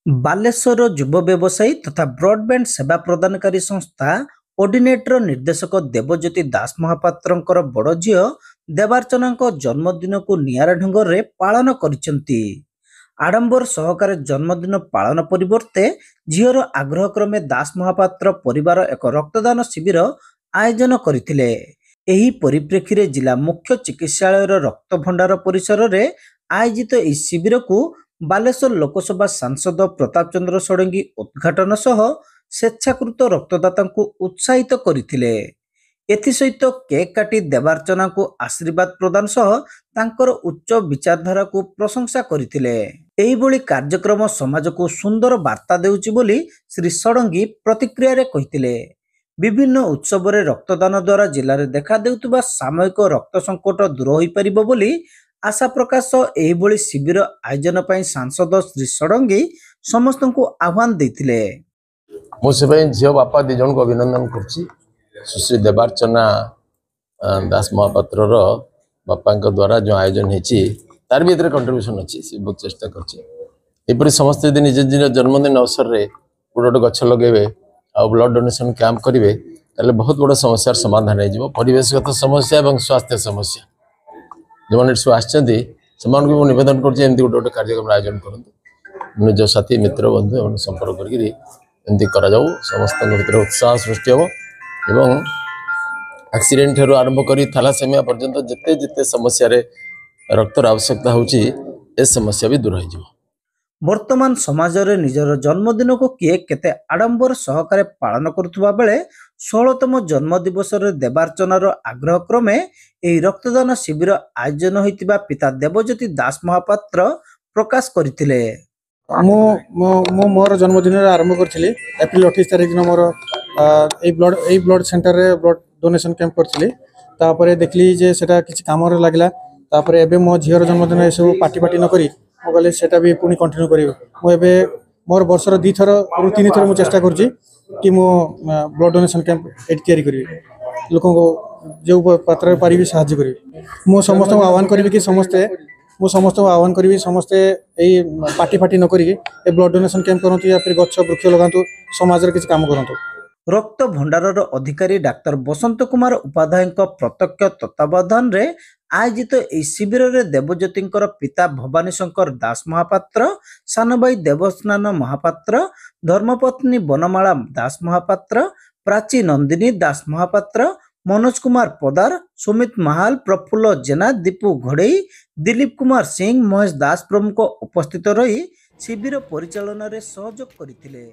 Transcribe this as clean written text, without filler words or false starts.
ବାଲେଶ୍ୱର ଯୁବ ବ୍ୟବସାୟୀ ତଥା ବ୍ରଡବ୍ୟାଣ୍ଡ ସେବା ପ୍ରଦାନକାରୀ ସଂସ୍ଥା ଓଡିନେଟ୍ର ନିର୍ଦ୍ଦେଶକ ଦେବଜ୍ୟୋତି ଦାସ ମହାପାତ୍ରଙ୍କର ବଡ଼ ଝିଅ ଦେବାର୍ଚ୍ଚନାଙ୍କ ଜନ୍ମଦିନକୁ ନିଆରା ଢଙ୍ଗରେ ପାଳନ କରିଛନ୍ତି। ଆଡମ୍ବର ସହକାରେ ଜନ୍ମଦିନ ପାଳନ ପରିବର୍ତ୍ତେ ଝିଅର ଆଗ୍ରହ କ୍ରମେ ଦାସ ମହାପାତ୍ର ପରିବାର ଏକ ରକ୍ତଦାନ ଶିବିର ଆୟୋଜନ କରିଥିଲେ। ଏହି ପରିପ୍ରେକ୍ଷୀରେ ଜିଲ୍ଲା ମୁଖ୍ୟ ଚିକିତ୍ସାଳୟର ରକ୍ତ ଭଣ୍ଡାର ପରିସରରେ ଆୟୋଜିତ ଏହି ଶିବିରକୁ ବାଲେଶ୍ୱର ଲୋକସଭା ସାଂସଦ ପ୍ରତାପ ଚନ୍ଦ୍ର ଷଡଙ୍ଗୀ ଉଦ୍ଘାଟନ ସହ ସ୍ୱେଚ୍ଛାକୃତ ରକ୍ତଦାତାଙ୍କୁ ଉତ୍ସାହିତ କରିଥିଲେ। ଏଥିସହିତ କେକ୍ କାଟି ଦେବାର୍ଚ୍ଚନାଙ୍କୁ ଆଶୀର୍ବାଦ ପ୍ରଦାନ ସହ ତାଙ୍କର ଉଚ୍ଚ ବିଚାରଧାରାକୁ ପ୍ରଶଂସା କରିଥିଲେ। ଏହିଭଳି କାର୍ଯ୍ୟକ୍ରମ ସମାଜକୁ ସୁନ୍ଦର ବାର୍ତ୍ତା ଦେଉଛି ବୋଲି ଶ୍ରୀ ଷଡଙ୍ଗୀ ପ୍ରତିକ୍ରିୟାରେ କହିଥିଲେ। ବିଭିନ୍ନ ଉତ୍ସବରେ ରକ୍ତଦାନ ଦ୍ୱାରା ଜିଲ୍ଲାରେ ଦେଖାଦେଉଥିବା ସାମୟିକ ରକ୍ତ ସଙ୍କଟ ଦୂର ହୋଇପାରିବ ବୋଲି ଆଶା ପ୍ରକାଶ ଏହିଭଳି ଶିବିର ଆୟୋଜନ ପାଇଁ ସାଂସଦ ଶ୍ରୀ ଷଡଙ୍ଗୀ ସମସ୍ତଙ୍କୁ ଆହ୍ୱାନ ଦେଇଥିଲେ। ମୁଁ ସେ ପାଇଁ ଝିଅ ବାପା ଦୁଇ ଜଣଙ୍କୁ ଅଭିନନ୍ଦନ କରୁଛି। ସୁଶ୍ରୀ ଦେବାର୍ଚ୍ଚନା ଦାସ ମହାପାତ୍ରର ବାପାଙ୍କ ଦ୍ୱାରା ଯେଉଁ ଆୟୋଜନ ହେଇଛି ତାର ବି ଏଥିରେ କଣ୍ଟ୍ରିବ୍ୟୁସନ୍ ଅଛି। ସେ ବହୁତ ଚେଷ୍ଟା କରୁଛି ଏପରି ସମସ୍ତେ ଯଦି ନିଜ ନିଜ ଜନ୍ମଦିନ ଅବସରରେ ଗୋଟେ ଗୋଟେ ଗଛ ଲଗାଇବେ ଆଉ ବ୍ଲଡ଼ ଡୋନେସନ୍ କ୍ୟାମ୍ପ କରିବେ ତାହେଲେ ବହୁତ ବଡ଼ ସମସ୍ୟାର ସମାଧାନ ହେଇଯିବ। ପରିବେଶଗତ ସମସ୍ୟା ଏବଂ ସ୍ୱାସ୍ଥ୍ୟ ସମସ୍ୟା ଯେଉଁମାନେ ସବୁ ଆସିଛନ୍ତି ସେମାନଙ୍କୁ ମୁଁ ନିବେଦନ କରୁଛି ଏମିତି ଗୋଟେ ଗୋଟେ କାର୍ଯ୍ୟକ୍ରମ ଆୟୋଜନ କରନ୍ତୁ। ନିଜ ସାଥୀ ମିତ୍ର ବନ୍ଧୁ ଏମାନେ ସମ୍ପର୍କ କରିକିରି ଏମିତି କରାଯାଉ। ସମସ୍ତଙ୍କ ଭିତରେ ଉତ୍ସାହ ସୃଷ୍ଟି ହେବ ଏବଂ ଆକ୍ସିଡେଣ୍ଟ ଠାରୁ ଆରମ୍ଭ କରି ଥାଲାସେମିଆ ପର୍ଯ୍ୟନ୍ତ ଯେତେ ଯେତେ ସମସ୍ୟାରେ ରକ୍ତର ଆବଶ୍ୟକତା ହେଉଛି ଏ ସମସ୍ୟା ବି ଦୂର ହୋଇଯିବ। ବର୍ତ୍ତମାନ ସମାଜରେ ନିଜର ଜନ୍ମଦିନକୁ କିଏ କେତେ ଆଡମ୍ବର ସହକାରେ ପାଳନ କରୁଥିବା ବେଳେ 16ତମ ଜନ୍ମ ଦିବସରେ ଦେବାର୍ଚ୍ଚନାର ଆଗ୍ରହ କ୍ରମେ ଏହି ରକ୍ତଦାନ ଶିବିର ଆୟୋଜନ ହୋଇଥିବା ପିତା ଦେବଜ୍ୟୋତି ଦାସ ମହାପାତ୍ର ପ୍ରକାଶ କରିଥିଲେ। ମୁଁ ମୋର ଜନ୍ମଦିନରେ ଆରମ୍ଭ କରିଥିଲି ଏପ୍ରିଲ 28 ତାରିଖ ଦିନ ମୋର এই ব্লড সেন্টারে ব্লড ডোনেসন ক্যাম্প করছিলি। তারপরে দেখলি যে সেটা কিছু কামরে লাগলা। তারপরে এবে মো ঝিওর জন্মদিন এসব পার্টি নকরি মু গলে সেটা বি পুনি কন্টিনিউ করিবি। মু এবে মোর বর্ষর 2 থর রু 3 থর মু চেষ্টা করছি কি মু ব্লড ডোনেসন ক্যাম্প এটি তৈরি করিবি লোকଙ୍କୁ ଯେଉଁ ପାତ୍ରରେ ପାରିବି ସାହାଯ୍ୟ କରିବି। ମୁଁ ସମସ୍ତଙ୍କୁ ଆହ୍ୱାନ କରିବି କି ସମସ୍ତେ ଏଇ ପାର୍ଟି ନ କରିକି ଏ ବ୍ଲଡ୍ ଡୋନେସନ୍ କ୍ୟାମ୍ପ କରନ୍ତୁ ୟା ଫିର ଗଛ ବୃକ୍ଷ ଲଗାନ୍ତୁ ସମାଜରେ କିଛି କାମ କରନ୍ତୁ। ରକ୍ତ ଭଣ୍ଡାରର ଅଧିକାରୀ ଡାକ୍ତର ବସନ୍ତ କୁମାର ଉପାଧ୍ୟାୟଙ୍କ ପ୍ରତ୍ୟକ୍ଷ ତତ୍ତ୍ୱାବଧାନରେ ଆୟୋଜିତ ଏହି ଶିବିରରେ ଦେବଜ୍ୟୋତିଙ୍କର ପିତା ଭବାନୀ ଶଙ୍କର ଦାସ ମହାପାତ୍ର, ସାନଭାଇ ଦେବସ୍ନାନ ମହାପାତ୍ର, ଧର୍ମପତ୍ନୀ ବନମାଳା ଦାସ ମହାପାତ୍ର, ପ୍ରାଚୀ ନନ୍ଦିନୀ ଦାସ ମହାପାତ୍ର, मनोज कुमार पदार, सुमित महाल, प्रफुल्ल जेना, दीपू घड़ई, दिलीप कुमार सिंह, महेश दास प्रमुख उपस्थित रही शिविर परिचालन में सहयोग करथिले।